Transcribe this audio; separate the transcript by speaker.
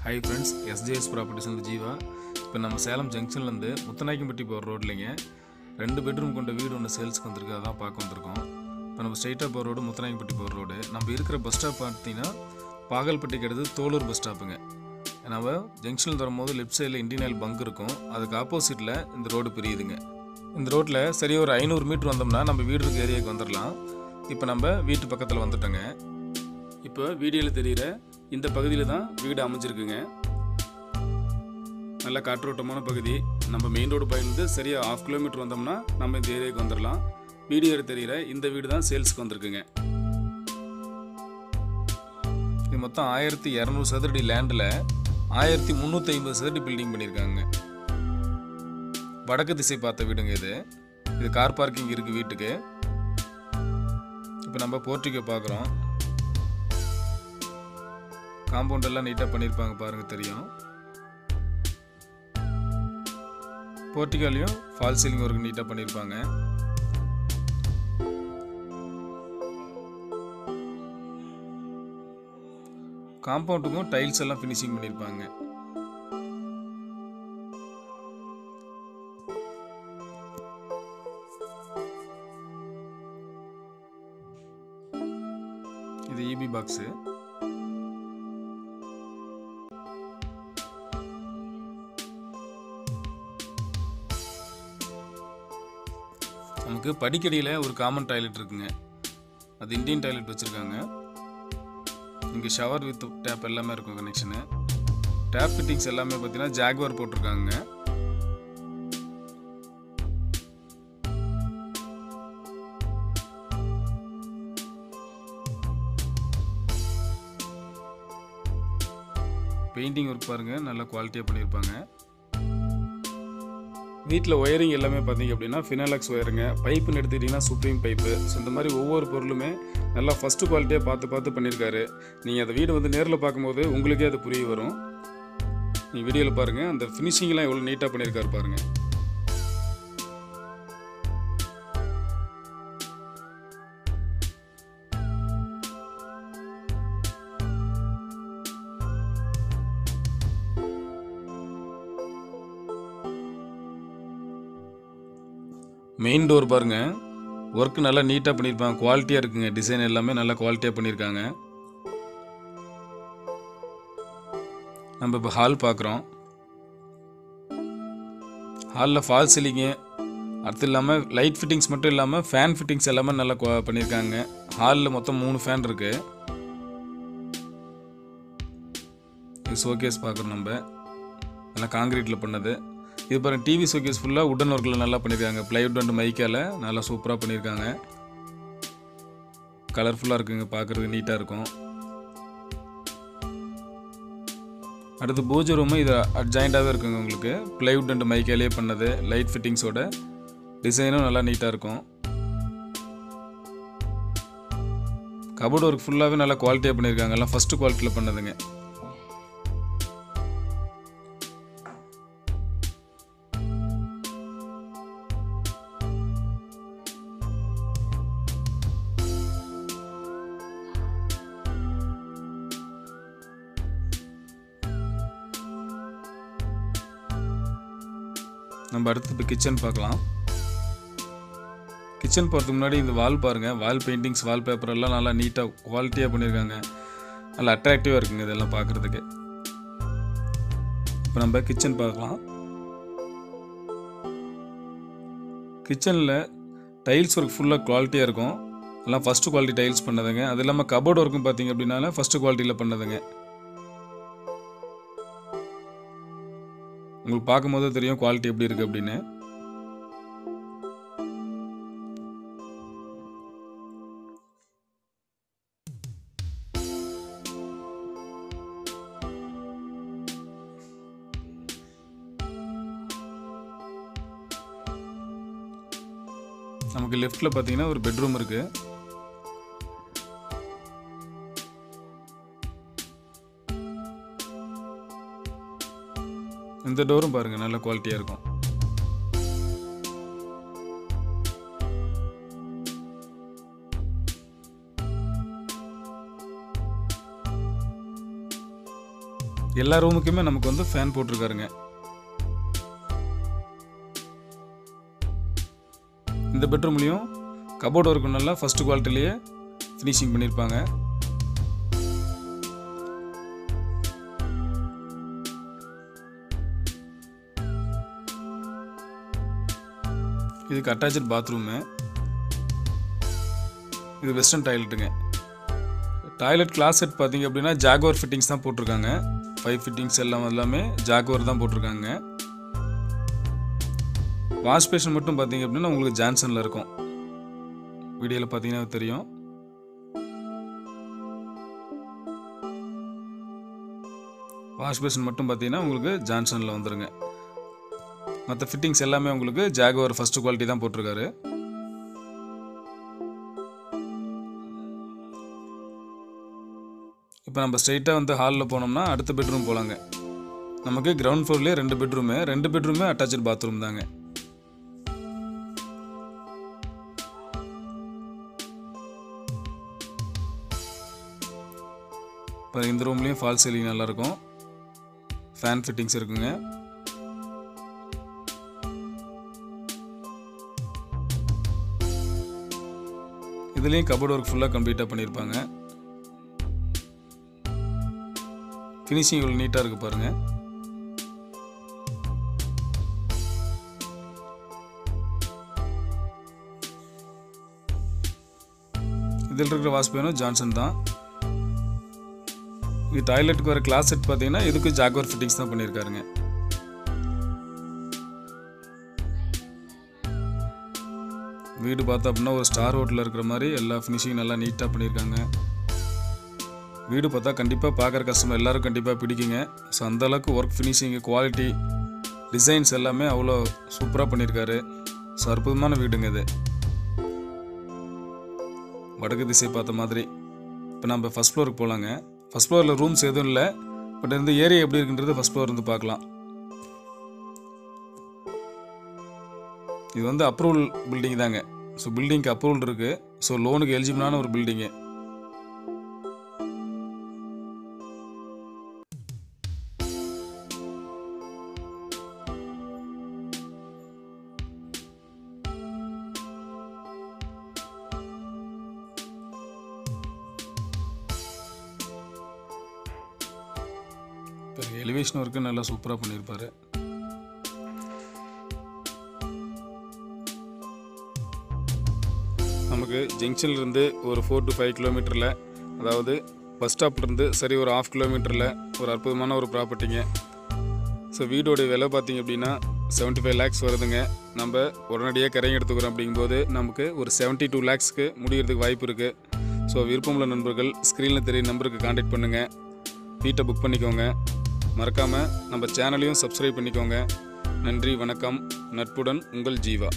Speaker 1: Hi friends, SJS Properties and Jeeva. இப்போ நம்ம சேலம் ஜங்ஷன்ல இருந்து முத்துநாயக்கம்பட்டி போற ரோட்லங்க 2 பெட்ரூம் கொண்ட வீடு ஒன்னு சேல்ஸ்க்கு வந்திருக்கு. அதான் பார்க்க வந்திருக்கோம். இப்போ நம்ம ஸ்ட்ரைட்டா போற ரோடு முத்துநாயக்கம்பட்டி போற ரோடு. நம்ம இருக்கிற பஸ் ஸ்டாப் பார்த்தீங்கன்னா பாகல்பட்டிக்கு அடுத்து தோலூர் பஸ் ஸ்டாப்புங்க. நம்ம ஜங்ஷன்ல வரும்போது லெஃப்ட் சைடுல இந்தியன் ஆயில் பங்க் இருக்கும். அதுக்கு ஆப்போசிட்ல இந்த ரோடு பிரியுதுங்க. இந்த ரோட்ல சரி ஒரு 500 மீட்டர் வந்தோம்னா நம்ம வீடு இருக்க ஏரியாவுக்கு வந்துடலாம். இப்போ நம்ம வீட்டு பக்கத்தில் வந்துட்டோங்க. இப்போ வீடியோவில் தெரிகிற இந்த பகுதியில் தான் வீடு அமைஞ்சிருக்குங்க. நல்ல காற்றோட்டமான பகுதி. நம்ம மெயின் ரோடு பயந்து சரியாக 1/2 கிலோமீட்டர் வந்தோம்னா நம்ம இந்த ஏரியாவுக்கு வந்துடலாம். வீடியோவில் தெரிகிற இந்த வீடு தான் சேல்ஸுக்கு வந்திருக்குங்க. இது மொத்தம் 1200 சதுரடி லேண்டில் 1350 சதுரடி பில்டிங் பண்ணியிருக்காங்க. வடக்கு திசை பார்த்த வீடுங்க இது. இது கார் பார்க்கிங் இருக்குது வீட்டுக்கு. இப்போ நம்ம போர்ட்டிகோ பார்க்குறோம். காம்பவுண்ட் எல்லாம் நீட்டாக பண்ணியிருப்பாங்க, பாருங்க தெரியும். போர்ட்டிகோலையும் ஃபால் சீலிங் ஒர்க் நீட்டாக பண்ணியிருப்பாங்க. காம்பவுண்டுக்கும் டைல்ஸ் எல்லாம் ஃபினிஷிங் பண்ணியிருப்பாங்க. இது இபி பாக்ஸு. நமக்கு படிக்கடியில் ஒரு காமன் டாய்லெட் இருக்குங்க. அது இந்தியன் டாய்லெட் வச்சுருக்காங்க. இங்கே ஷவர் வித் டேப் எல்லாமே இருக்கும் கனெக்ஷனு. டேப் ஃபிட்டிங்ஸ் எல்லாமே பார்த்தீங்கன்னா ஜாக்வார் போட்டிருக்காங்க. பெயிண்டிங் ஒர்க் பாருங்கள், நல்லா குவாலிட்டியாக பண்ணியிருப்பாங்க. வீட்டில் ஒயரிங் எல்லாமே பார்த்தீங்க அப்படின்னா ஃபினாலக்ஸ் ஒயருங்க. பைப்புன்னு எடுத்துக்கிட்டிங்கன்னா சுப்ரீம் பைப்பு. ஸோ இந்த மாதிரி ஒவ்வொரு பொருளுமே நல்லா ஃபஸ்ட்டு குவாலிட்டியாக பார்த்து பண்ணியிருக்காரு. நீங்கள் அந்த வீடு வந்து நேரில் பார்க்கும்போது உங்களுக்கே அது புரிய வரும். நீங்கள் வீடியோவில் பாருங்கள், அந்த ஃபினிஷிங்லாம் எவ்வளோ நீட்டாக பண்ணியிருக்காரு பாருங்கள். மெயின் டோர் பாருங்க, ஒர்க் நல்லா நீட்டாக பண்ணியிருப்பாங்க. குவாலிட்டியாக இருக்குங்க. டிசைன் எல்லாமே நல்லா குவாலிட்டியாக பண்ணியிருக்காங்க. நம்ம இப்போ ஹால் பார்க்குறோம். ஹாலில் ஃபால் சீலிங்கு அடுத்து இல்லாமல் லைட் ஃபிட்டிங்ஸ் மட்டும் இல்லாமல் ஃபேன் ஃபிட்டிங்ஸ் எல்லாமே நல்லா பண்ணியிருக்காங்க. ஹாலில் மொத்தம் 3 ஃபேன் இருக்குது. இது ஷோகேஸ் பார்க்குறோம். நம்ம நல்லா காங்கிரீட்டில் பண்ணது. இது பாருங்கள், டிவி ஷோகேஸ் ஃபுல்லாக உடன் ஒர்க்கில் நல்லா பண்ணியிருக்காங்க. பிளைவுட் அண்ட் மைக்கால் நல்லா சூப்பராக பண்ணியிருக்காங்க. கலர்ஃபுல்லாக இருக்குங்க, பார்க்குறதுக்கு நீட்டாக இருக்கும். அடுத்து பூஜை ரூமு இது அட்ஜாயிண்டாகவே இருக்குங்க. உங்களுக்கு பிளைவுட் அண்ட் மைக்காலே பண்ணது. லைட் ஃபிட்டிங்ஸோட டிசைனும் நல்லா நீட்டாக இருக்கும். கபோர்டு ஒர்க் ஃபுல்லாகவே நல்லா குவாலிட்டியாக பண்ணியிருக்காங்க. எல்லாம் ஃபஸ்ட்டு குவாலிட்டியில் பண்ணதுங்க. நம்ம அடுத்து இப்போ கிச்சன் பார்க்கலாம். கிச்சன் போகிறதுக்கு முன்னாடி இந்த வால் பாருங்கள். வால் பெயிண்டிங்ஸ், வால் பேப்பர் எல்லாம் நல்லா நீட்டாக குவாலிட்டியாக பண்ணியிருக்காங்க. நல்லா அட்ராக்டிவாக இருக்குங்க இதெல்லாம் பார்க்குறதுக்கு. இப்போ நம்ம கிச்சன் பார்க்கலாம். கிச்சனில் டைல்ஸ் ஒர்க் ஃபுல்லாக குவாலிட்டியாக இருக்கும். எல்லாம் ஃபஸ்ட்டு குவாலிட்டி டைல்ஸ் பண்ணதுங்க. அது இல்லாமல் கபோர்டு ஒர்க்கும் பார்த்தீங்க அப்படின்னால ஃபஸ்ட்டு குவாலிட்டியில் பண்ணதுங்க. உங்களுக்கு பார்க்கும்போது தெரியும் குவாலிட்டி எப்படி இருக்குது அப்படின்னு. நமக்கு லெஃப்டில் பார்த்தீங்கன்னா ஒரு பெட்ரூம் இருக்குது. இந்த டோரும் பாருங்கள், நல்ல குவாலிட்டியாக இருக்கும். எல்லா ரூமுக்குமே நமக்கு வந்து ஃபேன் போட்டிருக்காருங்க. இந்த பெட்ரூம்லேயும் கபோர்டு ஒர்க்கு நல்லா ஃபர்ஸ்ட் குவாலிட்டிலேயே ஃபினிஷிங் பண்ணியிருப்பாங்க. இதுக்கு அட்டாச்சு பாத்ரூமு. இது வெஸ்டர்ன் டாய்லெட்டுங்க. டாய்லெட் கிளாஸ் செட் பார்த்தீங்க அப்படின்னா ஜாகுவார் ஃபிட்டிங்ஸ் தான் போட்டிருக்காங்க. பைப் ஃபிட்டிங்ஸ் எல்லாமே ஜாகுவார் தான் போட்டிருக்காங்க. வாஷ் பேஷன் மட்டும் பார்த்தீங்க அப்படின்னா உங்களுக்கு ஜான்சனில் இருக்கும். வீடியோவில் பார்த்தீங்கன்னா தெரியும். வாஷ் பேஷன் மட்டும் பார்த்தீங்கன்னா உங்களுக்கு ஜான்சனில் வந்துருங்க. மற்ற ஃபிட்டிங்ஸ் எல்லாமே உங்களுக்கு ஜாகுவார் ஃபர்ஸ்ட் குவாலிட்டி தான் போட்டிருக்காரு. இப்போ நம்ம ஸ்ட்ரைட்டாக வந்து ஹாலில் போனோம்னா அடுத்த பெட்ரூம் போகலாங்க. நமக்கு கிரவுண்ட் ஃப்ளோர்லேயே 2 பெட்ரூமே அட்டாச்சு பாத்ரூம் தாங்க. இப்போ இந்த ரூம்லேயும் ஃபால் சீலிங் நல்லாயிருக்கும். ஃபேன் ஃபிட்டிங்ஸ் இருக்குங்க. இதுலேயும் கபோர்ட் ஒர்க் ஃபுல்லாக கம்ப்ளீட்டாக பண்ணியிருப்பாங்க. ஃபினிஷிங் இவ்வளோ நீட்டாக இருக்குது பாருங்கள். இதில் இருக்கிற வாஷ் பேனும் ஜான்சன் தான். இது டாய்லெட்டுக்கு வர கிளாஸ் செட் பார்த்தீங்கன்னா இதுக்கு ஜாகுவார் ஃபிட்டிங்ஸ் தான் பண்ணியிருக்காருங்க. வீடு பார்த்தா அப்படின்னா ஒரு ஸ்டார் ஹோட்டலில் இருக்கிற மாதிரி எல்லா ஃபினிஷிங் நல்லா நீட்டாக பண்ணியிருக்காங்க. வீடு பார்த்தா கண்டிப்பாக பார்க்குற கஸ்டமர் எல்லோரும் கண்டிப்பாக பிடிக்குங்க. ஸோ அந்தளவுக்கு ஒர்க் ஃபினிஷிங்கு குவாலிட்டி டிசைன்ஸ் எல்லாமே அவ்வளோ சூப்பராக பண்ணியிருக்காரு. ஸோ அற்புதமான வீடுங்க இது. வடக்கு திசை பார்த்த மாதிரி. இப்போ நம்ம ஃபஸ்ட் ஃப்ளோருக்கு போகலாங்க. ஃபஸ்ட் ஃப்ளோரில் ரூம்ஸ் எதுவும் இல்லை. பட் இந்த ஏரியா எப்படி இருக்குன்றது ஃபஸ்ட் ஃப்ளோர் இருந்து பார்க்கலாம். இது வந்து அப்ரூவல் பில்டிங் தாங்க. ஸோ பில்டிங்க்கு அப்ரூவல் இருக்குது. ஸோ லோனுக்கு எலிஜிபிளான ஒரு பில்டிங்கு. எலிவேஷன் ஒர்க்கு நல்லா சூப்பராக பண்ணியிருப்பாரு. நமக்கு ஜங்ஷன்லேருந்து ஒரு 4 to 5 கிலோமீட்டரில், அதாவது பஸ் ஸ்டாப்லேருந்து சரி ஒரு 1/2 கிலோமீட்டரில் ஒரு அற்புதமான ஒரு ப்ராப்பர்ட்டிங்க. ஸோ வீடோடைய விலை பார்த்திங்க அப்படின்னா 75 lakhs வருதுங்க. நம்ம உடனடியாக கரையும் எடுத்துக்கிறோம் அப்படிங்கும்போது நமக்கு ஒரு 72 lakhsக்கு முடிகிறதுக்கு வாய்ப்பு இருக்குது. ஸோ விருப்பமுள்ள நண்பர்கள் ஸ்க்ரீனில் தெரிய நம்பருக்கு கான்டாக்ட் பண்ணுங்கள். வீட்டை புக் பண்ணிக்கோங்க. மறக்காமல் நம்ம சேனலையும் சப்ஸ்கிரைப் பண்ணிக்கோங்க. நன்றி, வணக்கம். நட்புடன் உங்கள் ஜீவா.